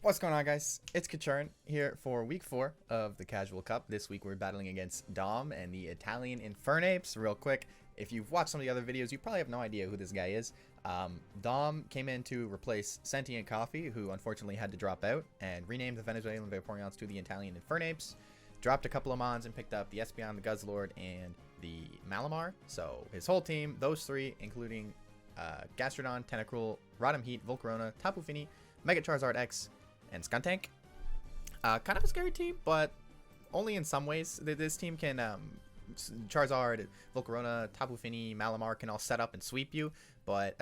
What's going on, guys? It's Kachurn here for week 4 of the Casual Cup. This week we're battling against Dom and the Italian Infernapes. Real quick, if you've watched some of the other videos, you probably have no idea who this guy is. Dom came in to replace Sentient Coffee, who unfortunately had to drop out, and renamed the Venezuelan Vaporeons to the Italian Infernapes. Dropped a couple of mons and picked up the Espeon, the Guzzlord, and the Malamar. So his whole team, those three, including Gastrodon, Tentacruel, Rotom Heat, Volcarona, Tapu Fini, Mega Charizard X, and Skuntank. Kind of a scary team, but only in some ways. This team can, Charizard, Volcarona, Tapu Fini, Malamar can all set up and sweep you, but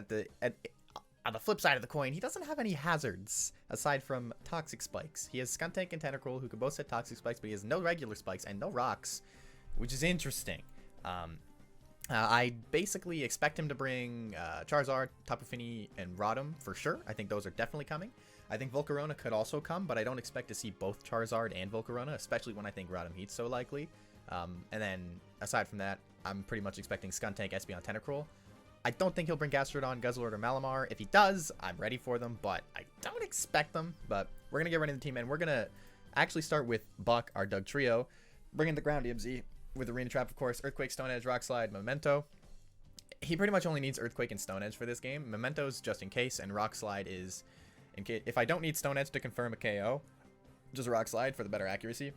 on the flip side of the coin, he doesn't have any hazards aside from Toxic Spikes. He has Skuntank and Tentacruel, who can both set Toxic Spikes, but he has no regular spikes and no rocks, which is interesting. I basically expect him to bring Charizard, Tapu Fini, and Rotom for sure. I think those are definitely coming. I think Volcarona could also come, but I don't expect to see both Charizard and Volcarona, especially when I think Rotom Heat's so likely. And then, aside from that, I'm pretty much expecting Skuntank, Espeon, Tentacruel. I don't think he'll bring Gastrodon, Guzzlord, or Malamar. If he does, I'm ready for them, but I don't expect them. But we're going to get right into the team, and we're going to actually start with Buck, our Doug Trio, bringing the ground EMZ with Arena Trap, of course, Earthquake, Stone Edge, Rock Slide, Memento. He pretty much only needs Earthquake and Stone Edge for this game. Memento's just in case, and Rock Slide is in case. If I don't need Stone Edge to confirm a KO, just Rock Slide for the better accuracy.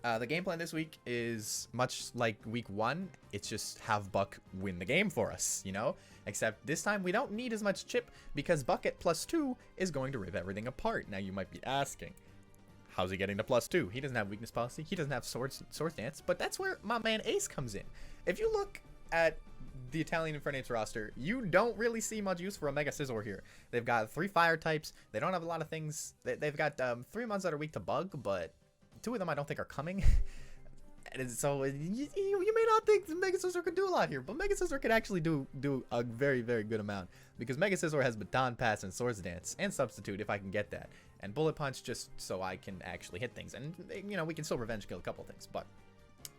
The game plan this week is much like week 1. It's just have Buck win the game for us, you know? Except this time we don't need as much chip because Buck at +2 is going to rip everything apart. Now you might be asking, how's he getting to +2? He doesn't have weakness policy. He doesn't have Swords Dance. But that's where my man Ace comes in. If you look at the Italian Infernapes roster, you don't really see much use for a Mega Scizor here. They've got 3 fire types. They don't have a lot of things. They've got 3 mons that are weak to bug, but 2 of them I don't think are coming. And so you may not think Mega Scizor could do a lot here, but Mega Scizor could actually do a very, very good amount, because Mega Scizor has Baton Pass and Swords Dance and Substitute if I can get that, and Bullet Punch just so I can actually hit things, and you know we can still revenge kill a couple things. But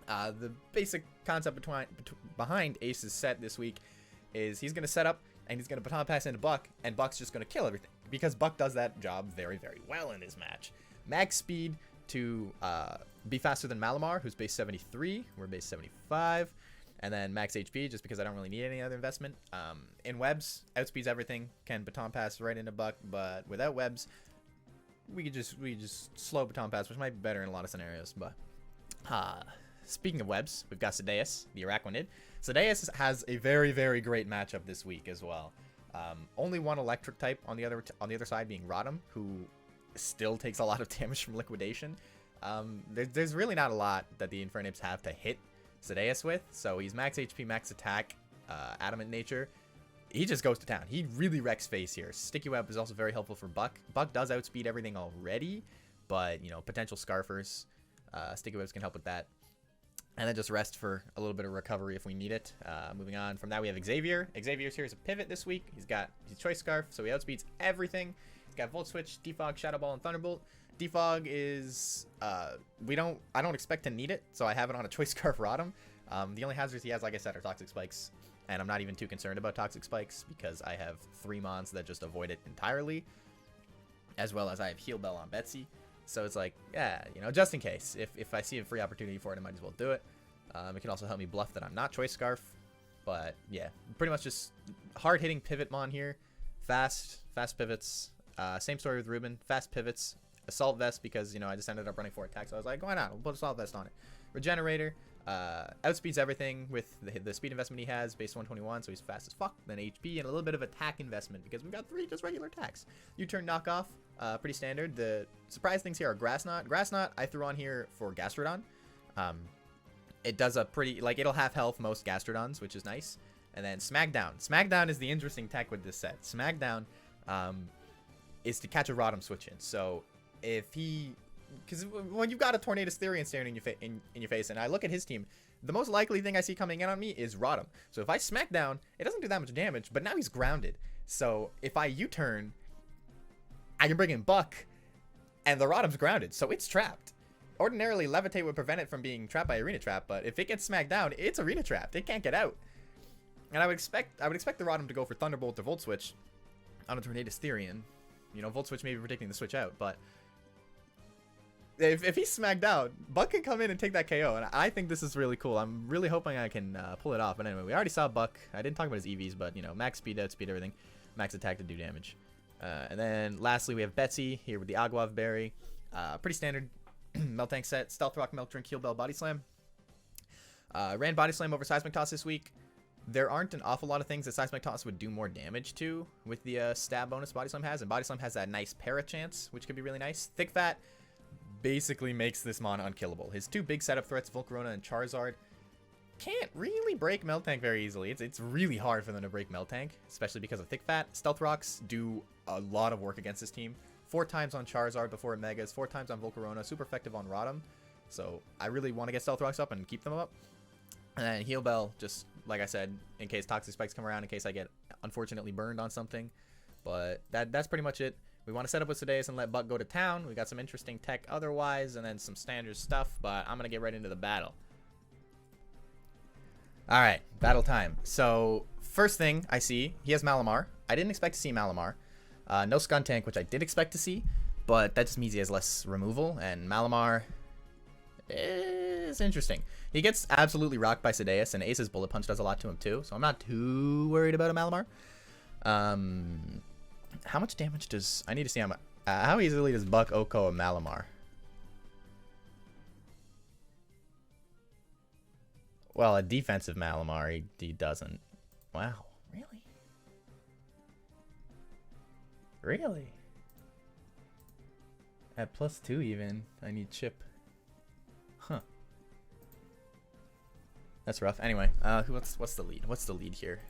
the basic concept behind Ace's set this week is he's gonna set up and he's gonna Baton Pass into Buck, and Buck's just gonna kill everything because Buck does that job very, very well in this match. Max speed to be faster than Malamar, who's base 73. We're base 75. And then max HP, just because I don't really need any other investment. In webs, outspeeds everything. Can Baton Pass right into Buck, but without webs, we could just slow Baton Pass, which might be better in a lot of scenarios. But speaking of webs, we've got Sedeus, the Araquanid. Sedeus has a very, very great matchup this week as well. Only one electric type on the other side, being Rotom, who still takes a lot of damage from liquidation. There's really not a lot that the Infernapes have to hit Sedeus with, so he's max HP, max attack, adamant nature. He just goes to town. He really wrecks face here. Sticky Web is also very helpful for Buck. Buck does outspeed everything already, but you know, potential Scarfers, Sticky Webs can help with that. And then just rest for a little bit of recovery if we need it. Moving on from that, we have Xavier. Xavier's here as a pivot this week. He's Choice Scarf, so he outspeeds everything. Got Volt Switch, Defog, Shadow Ball, and Thunderbolt. Defog is I don't expect to need it, so I have it on a Choice Scarf Rotom. The only hazards he has, like I said, are Toxic Spikes, and I'm not even too concerned about Toxic Spikes because I have 3 mons that just avoid it entirely, as well as I have Heal Bell on Betsy. So it's like, yeah, you know, just in case. If I see a free opportunity for it, I might as well do it. It can also help me bluff that I'm not Choice Scarf, but yeah, pretty much just hard-hitting pivot mon here. Fast pivots. Same story with Ruben. Fast pivots. Assault Vest, because, you know, I just ended up running 4 attacks. So I was like, why not? We'll put Assault Vest on it. Regenerator. Outspeeds everything with the speed investment he has. Base 121, so he's fast as fuck. Then HP and a little bit of attack investment because we've got 3 just regular attacks. U-turn knockoff. Pretty standard. The surprise things here are Grass Knot. Grass Knot I threw on here for Gastrodon. It does a pretty, like, it'll half health most Gastrodons, which is nice. And then Smackdown. Smackdown is the interesting tech with this set. Smackdown is to catch a Rotom switch in. So if he, because when you've got a Tornadus Therian staring in your face, and I look at his team, the most likely thing I see coming in on me is Rotom. So if I smack down, it doesn't do that much damage, but now he's grounded. So if I U-turn, I can bring in Buck, and the Rotom's grounded, so it's trapped. Ordinarily, Levitate would prevent it from being trapped by Arena Trap, but if it gets smacked down, it's Arena Trapped. It can't get out. And I would expect the Rotom to go for Thunderbolt or Volt Switch on a Tornadus Therian. You know, Volt Switch maybe predicting the switch out, but if he's smacked out, Buck can come in and take that KO, and I think this is really cool. I'm really hoping I can pull it off. But anyway, we already saw Buck. I didn't talk about his EVs, but, you know, max speed, outspeed, everything. Max attack to do damage. And then lastly, we have Betsy here with the Aguav Berry. Pretty standard Meltank set. Stealth Rock, Milk Drink, Heal Bell, Body Slam. Ran Body Slam over Seismic Toss this week. There aren't an awful lot of things that Seismic Toss would do more damage to with the stab bonus Body Slam has. And Body Slam has that nice para chance, which could be really nice. Thick Fat basically makes this mon unkillable. His two big setup threats, Volcarona and Charizard, can't really break Meltank very easily. It's really hard for them to break Meltank, especially because of Thick Fat. Stealth Rocks do a lot of work against this team. 4 times on Charizard before it Megas, 4 times on Volcarona, super effective on Rotom. So I really want to get Stealth Rocks up and keep them up. And then Heal Bell, just like I said, in case Toxic Spikes come around, in case I get unfortunately burned on something. But that's pretty much it. We want to set up with Sedeus and let Buck go to town. We got some interesting tech otherwise, and then some standard stuff, but I'm going to get right into the battle. Alright, battle time. So, first thing I see, he has Malamar. I didn't expect to see Malamar. No Skuntank, which I did expect to see, but that just means he has less removal, and Malamar is interesting. He gets absolutely rocked by Sedeus, and Ace's Bullet Punch does a lot to him too, so I'm not too worried about a Malamar. How much damage does... I need to see how easily does Buck Oko a Malamar? Well, a defensive Malamar, he doesn't. Wow, really? Really? At +2 even, I need chip. Huh. That's rough. Anyway, what's the lead? What's the lead here?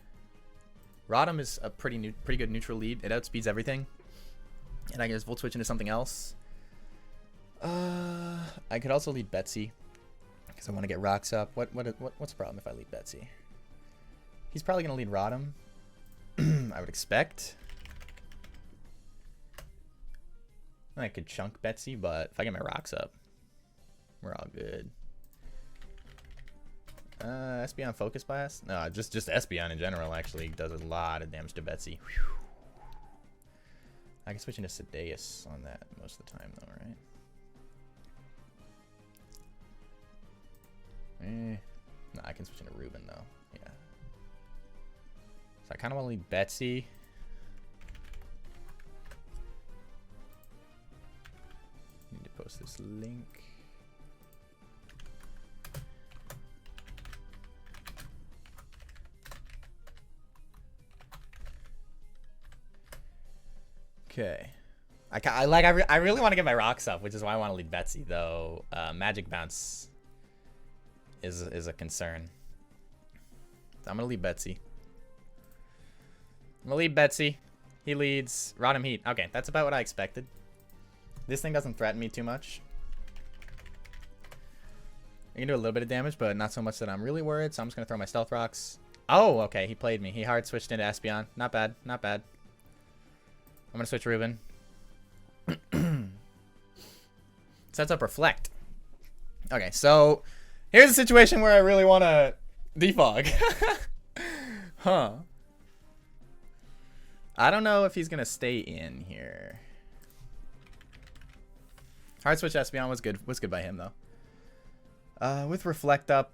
Rotom is a pretty good neutral lead. It outspeeds everything. And I can just Volt Switch into something else. I could also lead Betsy, because I want to get rocks up. What's the problem if I lead Betsy? He's probably going to lead Rotom, I would expect. I could chunk Betsy, but if I get my rocks up, we're all good. Espeon Focus Blast? No, just Espeon in general actually does a lot of damage to Betsy. Whew. I can switch into Sedeus on that most of the time though, right? No, I can switch into Ruben though. Yeah. So I kind of want to lead Betsy. Need to post this link. Okay. I really want to get my rocks up, which is why I want to lead Betsy though. Magic Bounce is a concern. So I'm gonna lead Betsy. He leads Rotom Heat. Okay, that's about what I expected. This thing doesn't threaten me too much. I can do a little bit of damage, but not so much that I'm really worried. So I'm just gonna throw my Stealth Rocks. Oh, okay, he played me. He hard switched into Espeon. Not bad, not bad. I'm gonna switch Ruben. Sets up Reflect. Okay, so here's a situation where I really want to defog. Huh. I don't know if he's gonna stay in here. Hard switch Espeon was good by him though. With Reflect up,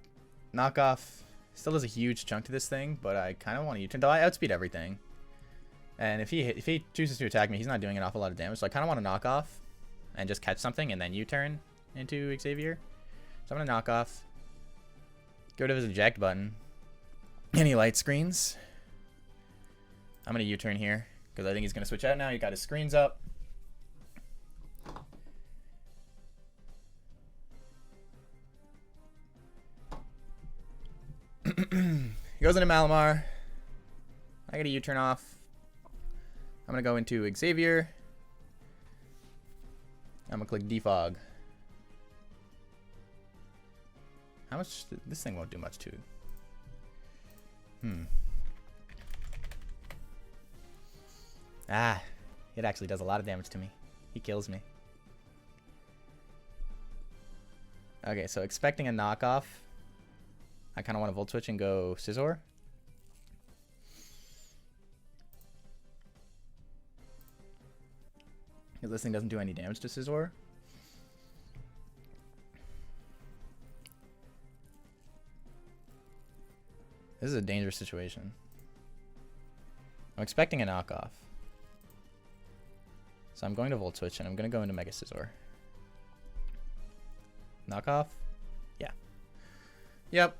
Knockoff still does a huge chunk to this thing, but I kind of want to U-turn. Though I outspeed everything. And if he chooses to attack me, he's not doing an awful lot of damage. So I kind of want to knock off and just catch something and then U-turn into Xavier. So I'm going to knock off. Go to his eject button. Any light screens. I'm going to U-turn here because I think he's going to switch out now. He got his screens up. He goes into Malamar. I got a U-turn off. I'm going to go into Xavier. I'm going to click Defog. How much? This thing won't do much to. Ah, it actually does a lot of damage to me. He kills me. Okay, so expecting a knockoff. I kind of want to Volt Switch and go Scizor. Because this thing doesn't do any damage to Scizor. This is a dangerous situation. I'm expecting a knockoff. So I'm going to Volt Switch and I'm going to go into Mega Scizor. Knockoff? Yeah. Yep.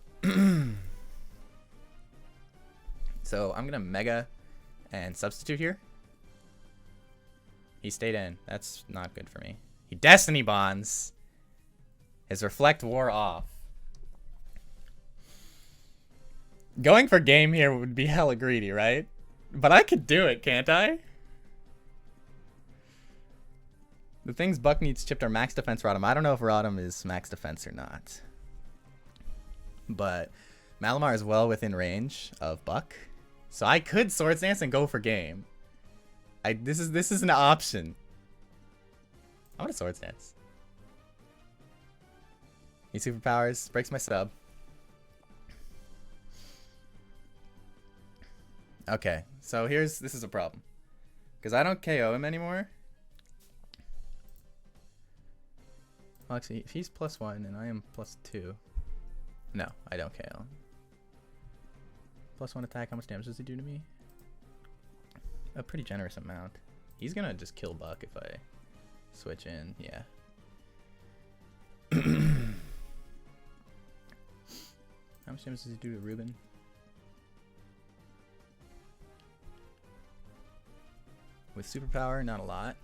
So I'm going to Mega and substitute here. He stayed in. That's not good for me. He Destiny Bonds. His Reflect wore off. Going for game here would be hella greedy, right? But I could do it, can't I? The things Buck needs chipped are max defense Rotom. I don't know if Rotom is max defense or not. But Malamar is well within range of Buck. So I could Swords Dance and go for game. This is an option. I'm gonna Swords Dance. He superpowers, breaks my sub. Okay, so this is a problem. Because I don't KO him anymore. Well, actually, if he's +1 and I am +2. No, I don't KO him. +1 attack, how much damage does he do to me? A pretty generous amount. He's gonna just kill Buck if I switch in, yeah. How much damage does he do to Ruben? With superpower, not a lot.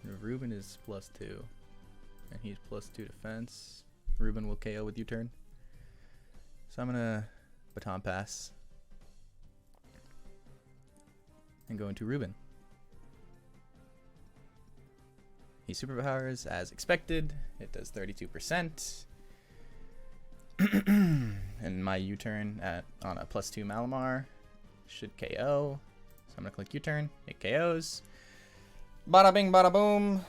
Ruben is +2. And he's +2 defense. Ruben will KO with U-turn. So I'm gonna Baton Pass. And go into Ruben. He superpowers as expected. It does 32%. And my U-turn on a +2 Malamar should KO. So I'm gonna click U-turn. It KOs. Bada bing, bada boom.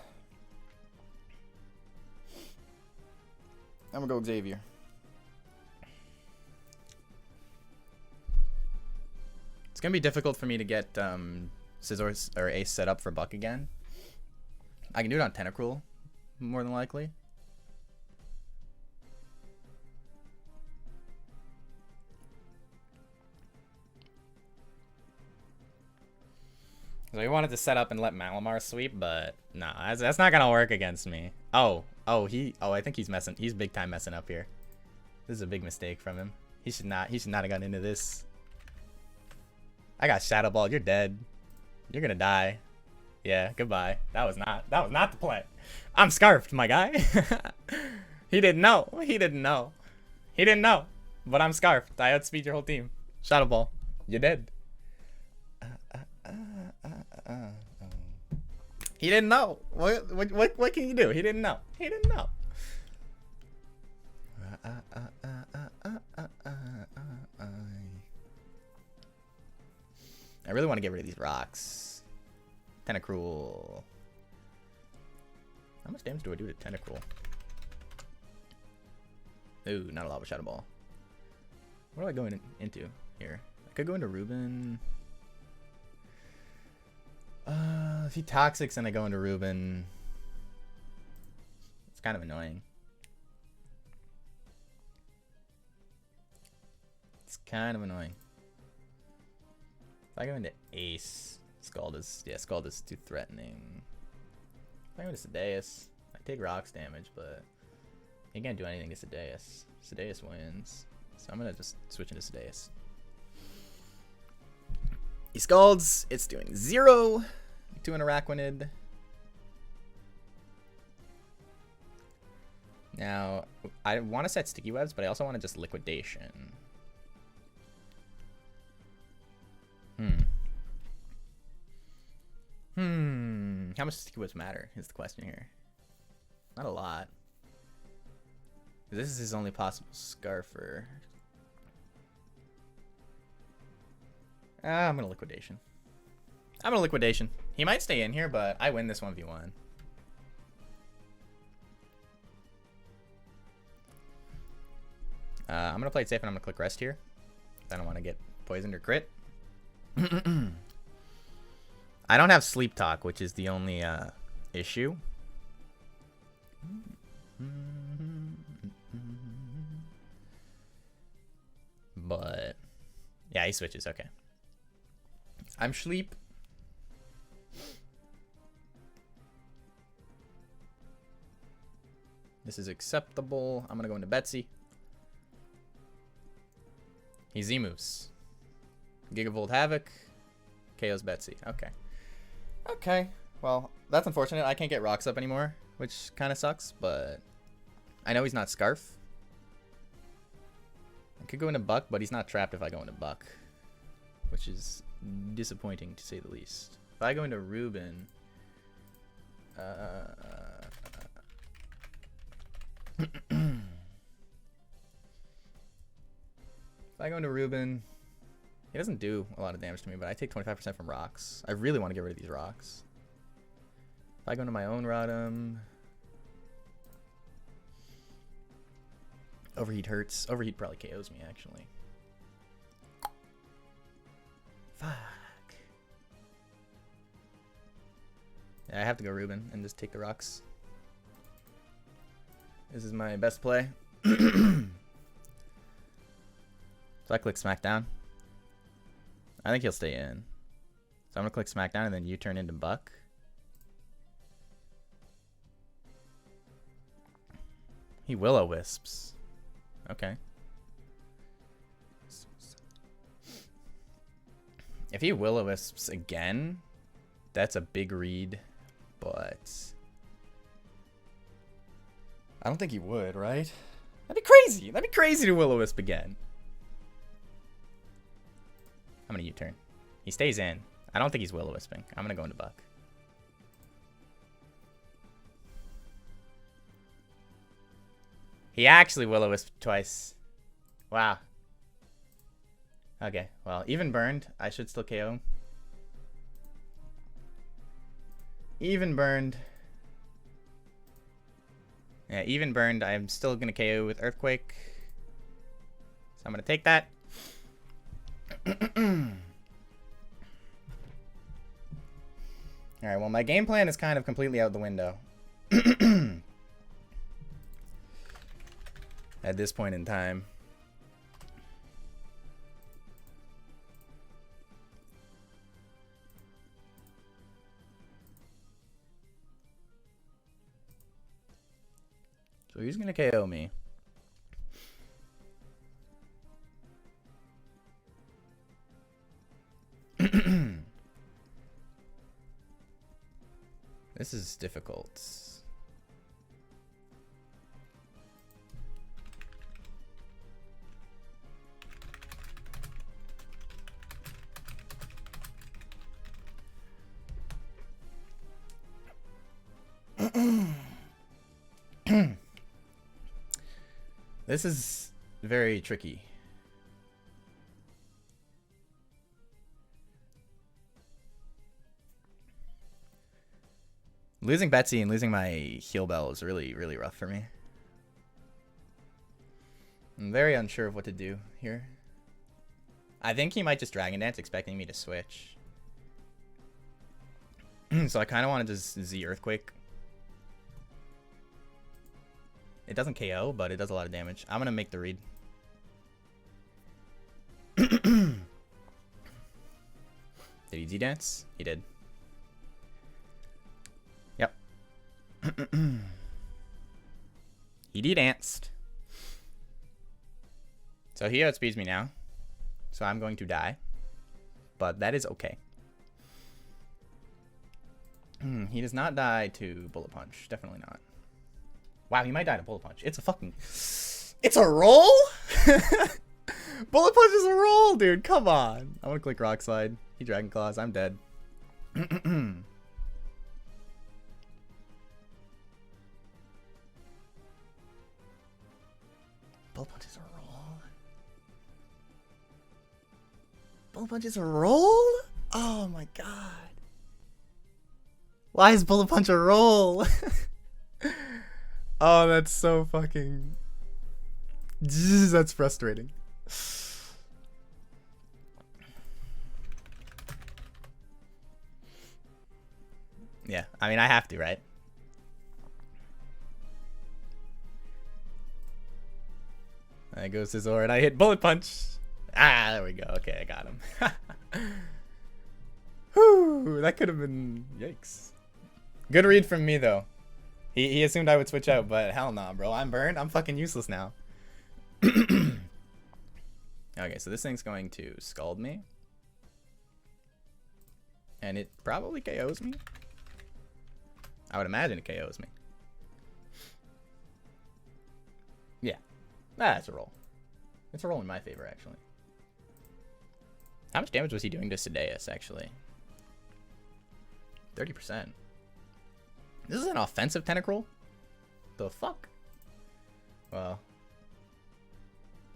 I'm gonna go Xavier. It's gonna be difficult for me to get Scizor or Ace set up for Buck again. I can do it on Tentacruel, more than likely. So we wanted to set up and let Malamar sweep, but no, that's not gonna work against me. I think he's messing. He's big time messing up here. This is a big mistake from him. He should not have gotten into this. I got Shadow Ball. You're dead. You're gonna die. Yeah, goodbye. That was not the play. I'm scarfed, my guy. He didn't know. He didn't know. He didn't know. But I'm scarfed. I outspeed your whole team. Shadow Ball. You're dead. He didn't know. What can you do? He didn't know. He didn't know. I really want to get rid of these rocks. Tentacruel. How much damage do I do to Tentacruel? Ooh, not a lot with Shadow Ball. What am I going into here? I could go into Ruben. If he Toxics and I go into Ruben, it's kind of annoying. It's kind of annoying. If I go into Ace, Scald is too threatening. If I go into Sedeus, I take rocks damage, but he can't do anything to Sedeus. Sedeus wins, so I'm gonna just switch into Sedeus. He Scalds, it's doing 0 to an Araquanid. Now, I want to set Sticky Webs, but I also want to just Liquidation. How much Sticky Webs matter is the question here. Not a lot. This is his only possible Scarfer. I'm gonna Liquidation. I'm gonna Liquidation. He might stay in here, but I win this 1v1. I'm gonna play it safe and I'm gonna click rest here. I don't want to get poisoned or crit. I don't have sleep talk, which is the only issue. But yeah, he switches. Okay. I'm sleep. This is acceptable. I'm gonna go into Betsy. He Z moves. Gigavolt Havoc. KO's Betsy. Okay. Okay. Well, that's unfortunate. I can't get rocks up anymore, which kind of sucks, but I know he's not Scarf. I could go into Buck, but he's not trapped if I go into Buck, which is disappointing to say the least. If I go into Ruben, if I go into Ruben, he doesn't do a lot of damage to me, but I take 25% from rocks. I really want to get rid of these rocks. If I go into my own Rotom, Overheat hurts. Overheat probably KOs me, actually. Fuck. Yeah, I have to go Ruben and just take the rocks. This is my best play. So I click Smackdown. I think he'll stay in. So I'm going to click Smackdown and then you turn into Buck. He Will-O-Wisps. Okay. If he Will-O-Wisps again, that's a big read, but I don't think he would, right? That'd be crazy. That'd be crazy to Will-O-Wisp again. I'm gonna U-turn. He stays in. I don't think he's Will-O-Wisping. I'm gonna go into Buck. He actually Will-O-Wisp twice. Wow. Okay, well, even burned. I should still KO. Even burned. Yeah, even burned. I'm still going to KO with Earthquake. So I'm going to take that. Alright, well, my game plan is kind of completely out the window. At this point in time. So he's going to KO me. This is difficult. This is very tricky. Losing Betsy and losing my heal bell is really, really rough for me. I'm very unsure of what to do here. I think he might just Dragon Dance expecting me to switch. So I kind of want to just Z Earthquake. It doesn't KO, but it does a lot of damage. I'm going to make the read. Did he Z-Dance? He did. Yep. He D-Danced. So he outspeeds me now. So I'm going to die. But that is okay. He does not die to Bullet Punch. Definitely not. Wow, he might die to Bullet Punch. It's a fucking... It's a roll? Bullet Punch is a roll, dude. Come on. I'm gonna click Rock Slide. He Dragon Claws. I'm dead. Bullet Punch is a roll? Bullet Punch is a roll? Oh my god. Why is Bullet Punch a roll? Oh, that's so fucking... That's frustrating. Yeah, I mean, I have to, right? There goes his Zord. I hit bullet punch. Ah, there we go. Okay, I got him. Whew, that could have been... Yikes. Good read from me, though. He assumed I would switch out, but hell nah, bro. I'm burned. I'm fucking useless now. Okay, so this thing's going to scald me. And it probably KOs me. I would imagine it KOs me. Yeah. That's a roll. It's a roll in my favor, actually. How much damage was he doing to Sadeas, actually? 30%. This is an offensive tentacruel? The fuck? Well,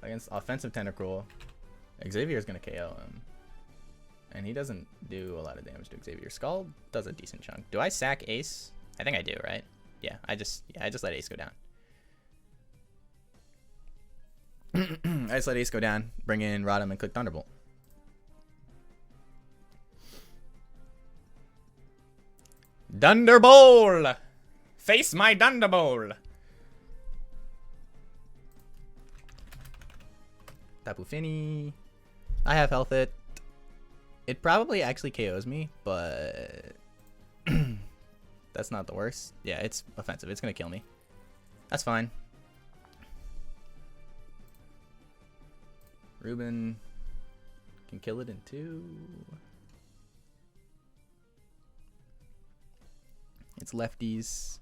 against offensive tentacruel, Xavier's gonna KO him. And he doesn't do a lot of damage to Xavier. Scald does a decent chunk. Do I sack Ace? I think I do, right? Yeah, I just let Ace go down. I just let Ace go down, bring in Rodham, and click Thunderbolt. Thunderbolt! Face my Thunderbolt! Tapu Fini. I have health it. It probably actually KOs me, but that's not the worst. Yeah, it's offensive. It's gonna kill me. That's fine. Ruben can kill it in 2. It's lefties.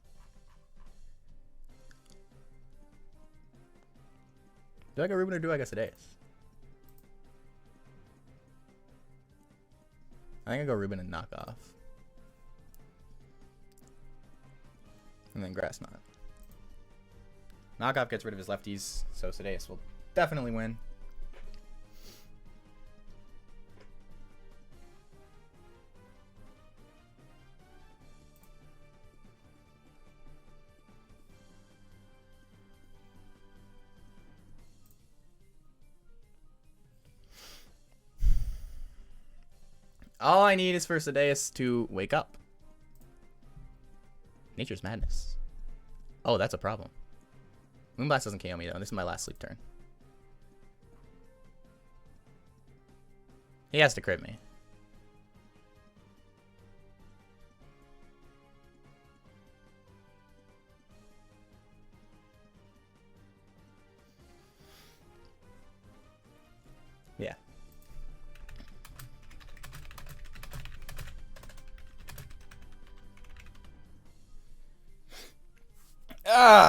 Do I go Ruben or do I go Sadeas? I think I go Ruben and knock off. And then Grass Knot. Knockoff gets rid of his lefties, so Sadeas will definitely win. All I need is for Sadeas to wake up. Nature's Madness. Oh, that's a problem. Moonblast doesn't KO me though. This is my last sleep turn. He has to crit me. Yeah.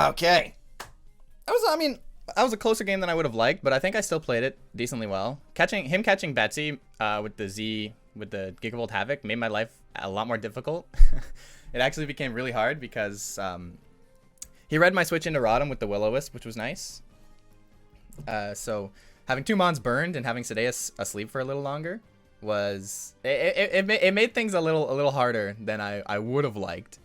Okay. That was a closer game than I would have liked, but I think I still played it decently well. Catching Betsy with the Gigavolt Havoc made my life a lot more difficult. It actually became really hard because he read my switch into Rodham with the Will-O-Wisp, which was nice. So having 2 Mons burned and having Sadeas asleep for a little longer was it made things a little harder than I would have liked.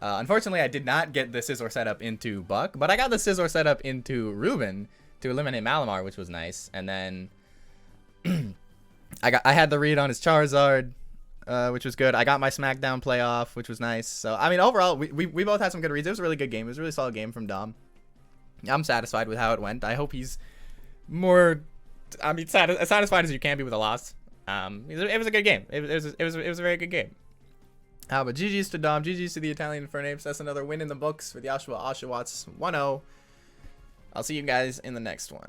Unfortunately, I did not get the Scizor setup into Buck, but I got the Scizor setup into Ruben to eliminate Malamar, which was nice. And then I had the read on his Charizard, which was good. I got my SmackDown playoff, which was nice. So, I mean, overall, we both had some good reads. It was a really good game. It was a really solid game from Dom. I'm satisfied with how it went. I hope he's more, as satisfied as you can be with a loss. It was a good game. It was a very good game. But GG's to Dom, GG's to the Italian Infernapes. That's another win in the books for the Oshawa Oshawotts 1-0. I'll see you guys in the next one.